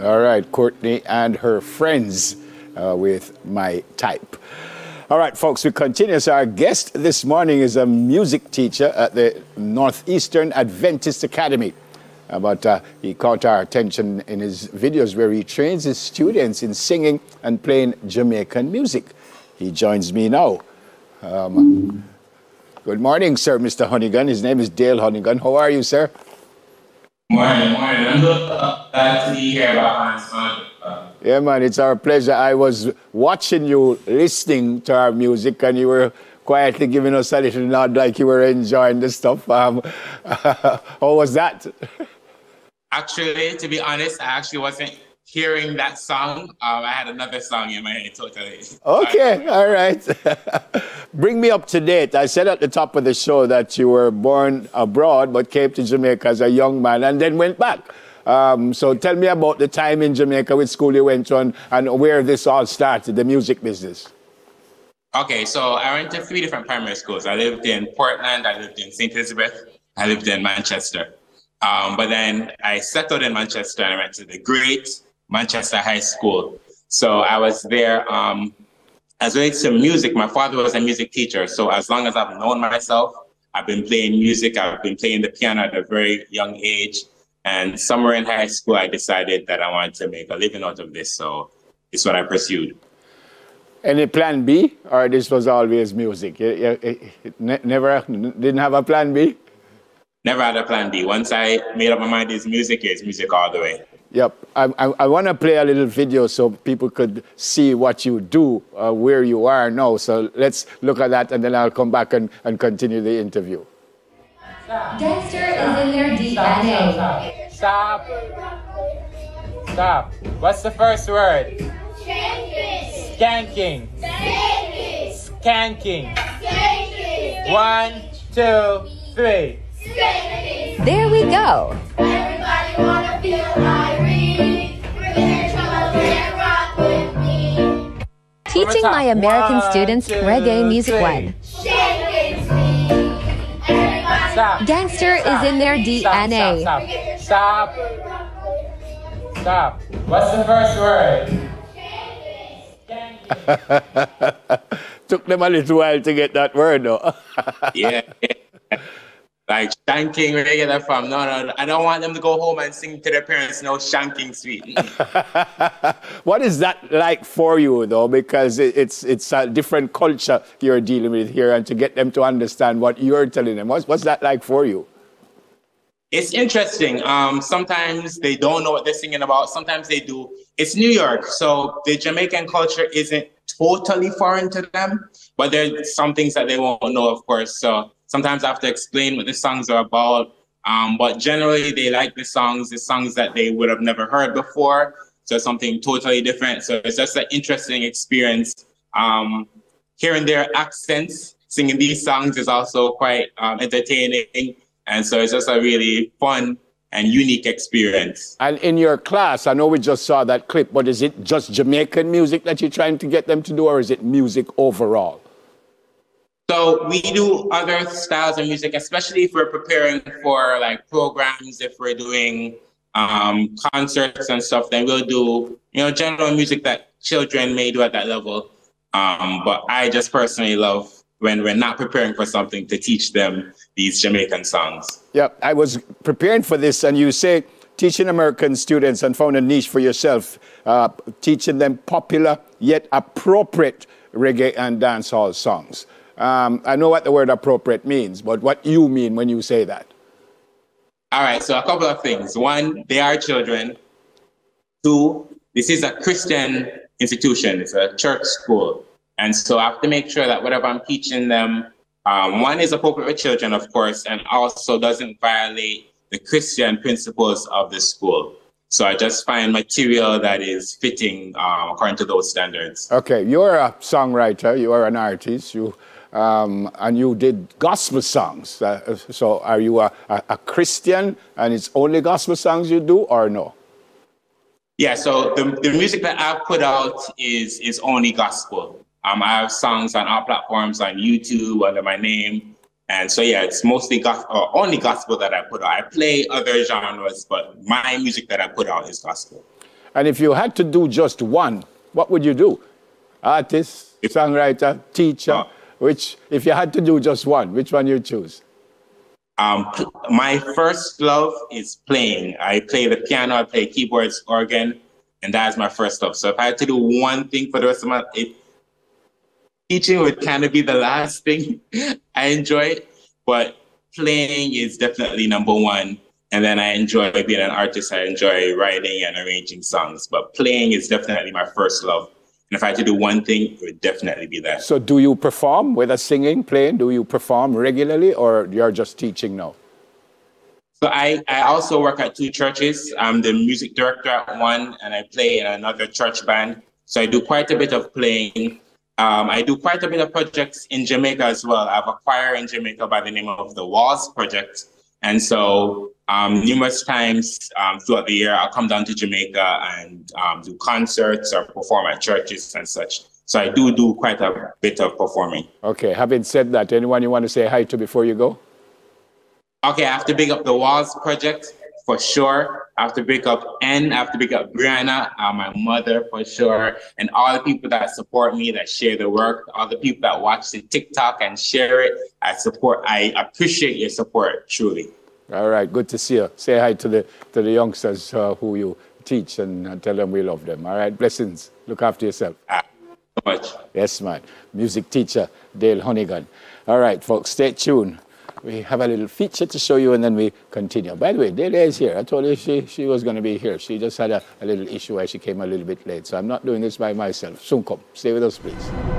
All right, Courtney and her friends with My Type. All right, folks, we continue. So our guest this morning is a music teacher at the Northeastern Adventist Academy. But he caught our attention in his videos where he trains his students in singing and playing Jamaican music. He joins me now. Good morning, sir, Mr. Honeyghan. His name is Dale Honeyghan. How are you, sir? Morning. I'm glad to be here about Hans. Yeah, man, it's our pleasure. I was watching you listening to our music, and you were quietly giving us a little nod like you were enjoying the stuff. How was that? Actually, to be honest, I actually wasn't hearing that song. I had another song in my head totally. Okay, all right. Bring me up to date. I said at the top of the show that you were born abroad but came to Jamaica as a young man and then went back. So tell me about the time in Jamaica, which school you went to, and where this all started, the music business. Okay, so I went to 3 different primary schools. I lived in Portland, I lived in St. Elizabeth, I lived in Manchester. But then I settled in Manchester and I went to the great Manchester High School. So I was there as relates to music. My father was a music teacher. So as long as I've known myself, I've been playing music. I've been playing the piano at a very young age. And somewhere in high school, I decided that I wanted to make a living out of this. So it's what I pursued. Any plan B, or this was always music? Never didn't have a plan B? Never had a plan B. Once I made up my mind, it's music all the way. Yep. I want to play a little video so people could see what you do, where you are now. So let's look at that, and then I'll come back and continue the interview. Gangster is in their DNA. Stop. Stop. What's the first word? Skanking. Skanking. Skanking. 1, 2, 3. There we go. Everybody wanna feel Irene. Bring trouble and rock with me. Teaching my American students reggae music 1. Stop. Gangster is in their DNA. Stop. Stop. What's the first word? Took them a little while to get that word, though. Yeah. Like shanking, where they get that from? No, I don't want them to go home and sing to their parents, no shanking sweet. What is that like for you, though? Because it's a different culture you're dealing with here, and to get them to understand what you're telling them. What's that like for you? It's interesting. Sometimes they don't know what they're singing about. Sometimes they do. It's New York, so the Jamaican culture isn't totally foreign to them, but there's some things that they won't know, of course. So sometimes I have to explain what the songs are about. But generally, they like the songs that they would have never heard before. So something totally different. So it's just an interesting experience. Hearing their accents, singing these songs is also quite entertaining. And so it's just a really fun and unique experience. And in your class, I know we just saw that clip, but is it just Jamaican music that you're trying to get them to do, or is it music overall? So we do other styles of music, especially if we're preparing for like programs, if we're doing concerts and stuff, then we'll do, general music that children may do at that level. But I just personally love when we're not preparing for something to teach them these Jamaican songs. Yeah, I was preparing for this, and you say teaching American students and found a niche for yourself, teaching them popular yet appropriate reggae and dancehall songs. I know what the word appropriate means, but what you mean when you say that? All right, so a couple of things. 1, they are children. 2, this is a Christian institution. It's a church school. And so I have to make sure that whatever I'm teaching them, 1 is appropriate for children, of course, and also doesn't violate the Christian principles of the school. So I just find material that is fitting according to those standards. Okay, you're a songwriter, you are an artist, and you did gospel songs. So are you a Christian and it's only gospel songs you do, or no? Yeah, so the music that I've put out is only gospel. I have songs on all platforms, on YouTube, under my name. And so, yeah, it's mostly only gospel that I put out. I play other genres, but my music that I put out is gospel. And if you had to do just one, what would you do? Artist, songwriter, teacher, if you had to do just one, which one you choose? My first love is playing. I play the piano, I play keyboards, organ, and that's my first love. So if I had to do one thing for the rest of my life, teaching would kind of be the last thing I enjoy, but playing is definitely number one. And then I enjoy being an artist. I enjoy writing and arranging songs, but playing is definitely my first love. And if I had to do one thing, it would definitely be that. So do you perform, whether singing, playing, do you perform regularly, or you're just teaching now? So I also work at 2 churches. I'm the music director at one, and I play in another church band. So I do quite a bit of playing. I do quite a bit of projects in Jamaica as well. I have a choir in Jamaica by the name of the Walls Project. And so numerous times throughout the year, I'll come down to Jamaica and do concerts or perform at churches and such. So I do quite a bit of performing. Okay, having said that, anyone you want to say hi to before you go? Okay, I have to big up the Walls Project for sure. I have to big up N, I have to big up Brianna, my mother for sure, and all the people that support me, that share the work, all the people that watch the TikTok and share it. I appreciate your support, truly. All right, good to see you. Say hi to the youngsters who you teach and tell them we love them. All right, blessings. Look after yourself. So much. Yes, man. Music teacher, Dale Honeyghan. All right, folks, stay tuned. We have a little feature to show you, and then we continue. By the way, Dale is here. I told her she was going to be here. She just had a little issue where she came a little bit late. So I'm not doing this by myself. Soon come. Stay with us, please.